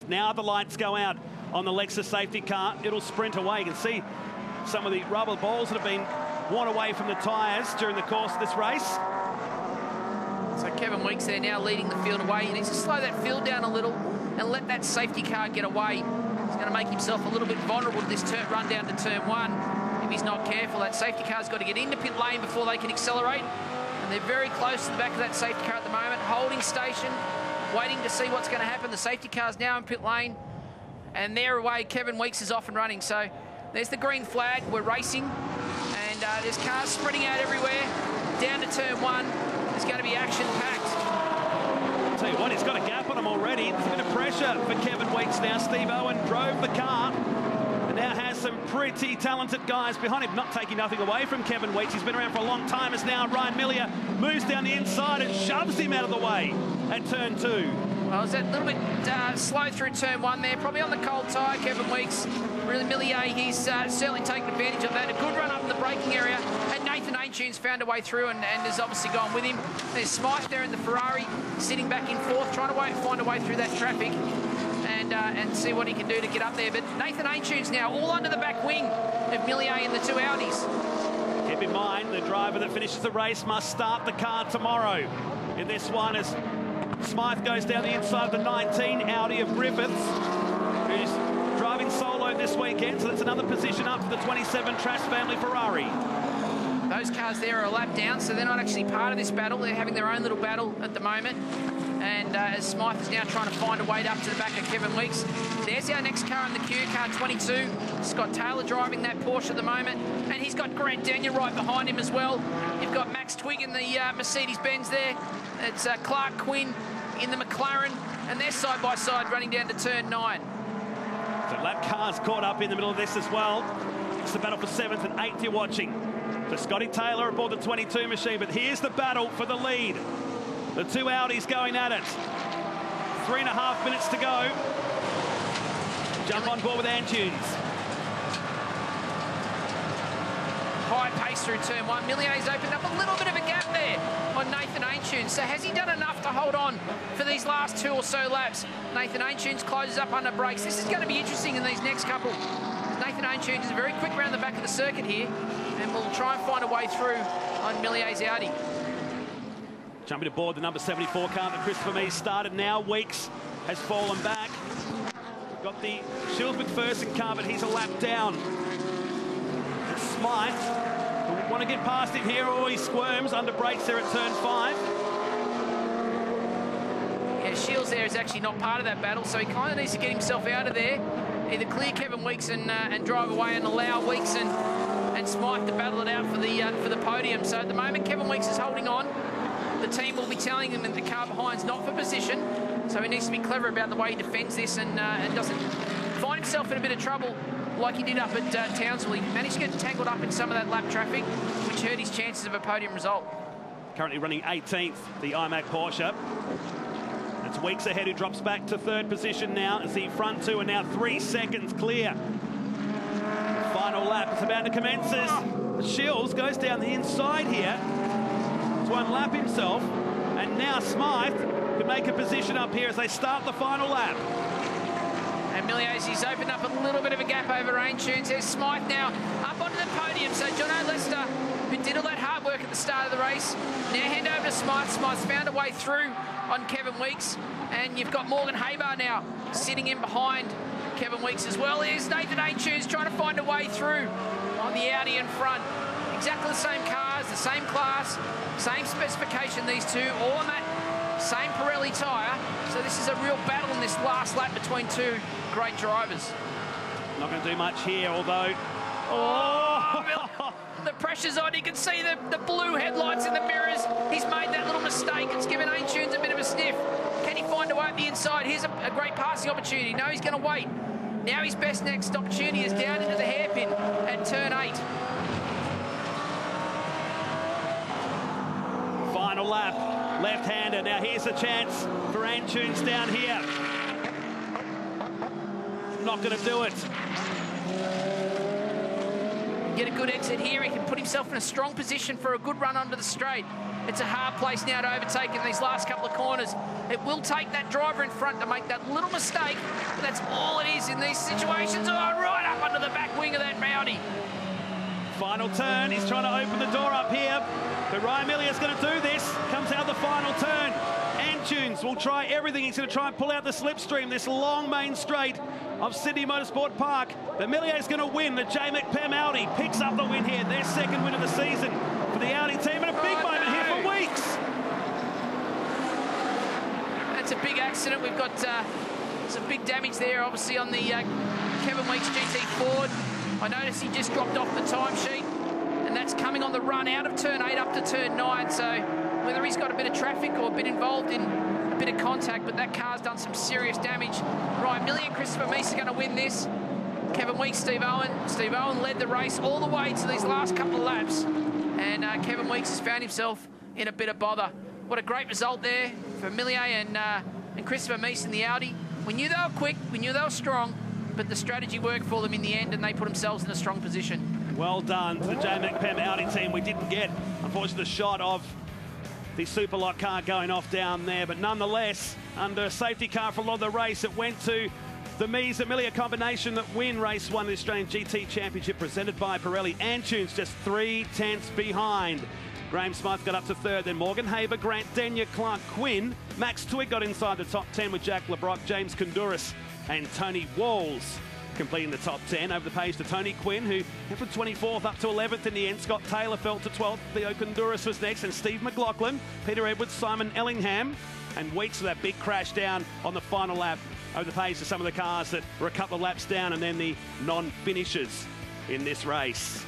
Now the lights go out on the Lexus safety car. It'll sprint away. You can see some of the rubber balls that have been worn away from the tyres during the course of this race. So Kevin Weeks there now leading the field away. He needs to slow that field down a little and let that safety car get away. He's going to make himself a little bit vulnerable to this run down to turn one. If he's not careful, that safety car's got to get into pit lane before they can accelerate. And they're very close to the back of that safety car at the moment, holding station, waiting to see what's going to happen. The safety car's now in pit lane, and they're away. Kevin Weeks is off and running. So there's the green flag. We're racing, and there's cars spreading out everywhere. Down to turn one, there's going to be action-packed. I'll tell you what, he's got a gap on him already. There's a bit of pressure for Kevin Weeks now. Steve Owen drove the car and now has some pretty talented guys behind him. Not taking nothing away from Kevin Weeks. He's been around for a long time. As now Ryan Millier moves down the inside and shoves him out of the way at turn two. Well, it's a little bit slow through turn one there. Probably on the cold tyre, Kevin Weeks. Really, Millier, he's certainly taken advantage of that. A good run up in the braking area. And Nathan Aintunes found a way through and has obviously gone with him. There's Smythe there in the Ferrari, sitting back in fourth, trying to find a way through that traffic and see what he can do to get up there. But Nathan Aintunes now all under the back wing of Millier in the two Audis. Keep in mind, the driver that finishes the race must start the car tomorrow. In this one, as Smythe goes down the inside of the 19 Audi of Griffiths, who's driving solo this weekend, so that's another position up for the 27 Trash family Ferrari. Those cars there are a lap down, so they're not actually part of this battle. They're having their own little battle at the moment. And as Smythe is now trying to find a way up to the back of Kevin Weeks. There's our next car in the queue, car 22. Scott Taylor driving that Porsche at the moment. And he's got Grant Daniel right behind him as well. You've got Max Twigg in the Mercedes-Benz there. It's Clark Quinn in the McLaren. And they're side by side running down to turn 9. So lap cars caught up in the middle of this as well. It's the battle for 7th and 8th you're watching. So Scotty Taylor aboard the 22 machine, but here's the battle for the lead. The two Audis going at it. 3.5 minutes to go. Jump on board with Aintunes. High pace through turn one. Millier's opened up a little bit of a gap there on Nathan Aintunes. So has he done enough to hold on for these last 2 or so laps? Nathan Aintunes closes up under brakes. This is going to be interesting in these next couple. Nathan Aintunes is very quick around the back of the circuit here, and will try and find a way through on Millier's Audi. Jumping aboard the number 74 car that Christopher Mee started now. Weeks has fallen back. We've got the Shields McPherson car, but he's a lap down. It's Smythe. We want to get past him here, or he squirms under brakes there at turn 5. Yeah, Shields there is actually not part of that battle, so he kind of needs to get himself out of there. Either clear Kevin Weeks and drive away and allow Weeks and Smythe to battle it out for the podium. So at the moment, Kevin Weeks is holding on. The team will be telling him that the car behind's not for position, so he needs to be clever about the way he defends this and doesn't find himself in a bit of trouble like he did up at Townsville. He managed to get tangled up in some of that lap traffic, which hurt his chances of a podium result. Currently running 18th, the iMac Porsche. It's Weeks ahead, who drops back to 3rd position now, as the front two are now 3 seconds clear. The final lap is about to commence as Shields goes down the inside here to unlap himself, and now Smythe can make a position up here as they start the final lap. And Millier's, he's opened up a little bit of a gap over Aintunes. There's Smythe now up onto the podium. So John O'Lester, who did all that hard work at the start of the race, now hand over to Smythe. Smythe's found a way through on Kevin Weeks, and you've got Morgan Haybar now sitting in behind Kevin Weeks as well. Here's Nathan Aintunes trying to find a way through on the Audi in front. Exactly the same cars, the same class, same specification, these two, all on that same Pirelli tyre. So this is a real battle in this last lap between two great drivers. Not going to do much here, although... Oh! The pressure's on. You can see the blue headlights in the mirrors. He's made that little mistake. It's given Aintunes a bit of a sniff. Can he find a way up the inside? Here's a great passing opportunity. No, he's going to wait. Now his best next opportunity is down into the hairpin at turn 8. Final lap, left-hander. Now here's a chance for Aintunes down here. Not going to do it. get a good exit here. He can put himself in a strong position for a good run onto the straight. It's a hard place now to overtake in these last couple of corners. It will take that driver in front to make that little mistake, but that's all it is in these situations. Oh, right up under the back wing of that Mountie. Final turn, he's trying to open the door up here, but Ryan Millier's going to do this. Comes out the final turn. Antunes will try everything. He's going to try and pull out the slipstream, this long main straight of Syndey Motorsport Park. But Millier's going to win. The J McPem Audi picks up the win here. Their second win of the season for the Audi team, and a big moment here for Weeks. That's a big accident. We've got some big damage there, obviously, on the Kevin Weeks GT Ford. I noticed he just dropped off the timesheet, and that's coming on the run out of turn 8 up to turn 9. So whether he's got a bit of traffic or a bit involved in a bit of contact, but that car's done some serious damage. Ryan Millier and Christopher Meese are going to win this. Kevin Weeks, Steve Owen. Steve Owen led the race all the way to these last couple of laps, and Kevin Weeks has found himself in a bit of bother. What a great result there for Millier and Christopher Meese in the Audi. We knew they were quick, we knew they were strong, but the strategy worked for them in the end, and they put themselves in a strong position. Well done to the J McPem Audi team. We didn't get, unfortunately, the shot of the Superlot car going off down there, but nonetheless, under a safety car for a lot of the race, it went to the Meese and Millier combination that win race 1 of the Australian GT Championship, presented by Pirelli. Antunes just 3/10 behind. Graham Smythe got up to third, then Morgan Haber, Grant Denyer, Clark Quinn. Max Twigg got inside the top 10 with Jack LeBrock, James Konduras and Tony Walls completing the top 10. Over the page to Tony Quinn, who went from 24th up to 11th in the end. Scott Taylor fell to 12th. Theo Konduras was next, and Steve McLaughlin, Peter Edwards, Simon Ellingham, and Weeks with that big crash down on the final lap. Over the page to some of the cars that were a couple of laps down, and then the non-finishers in this race.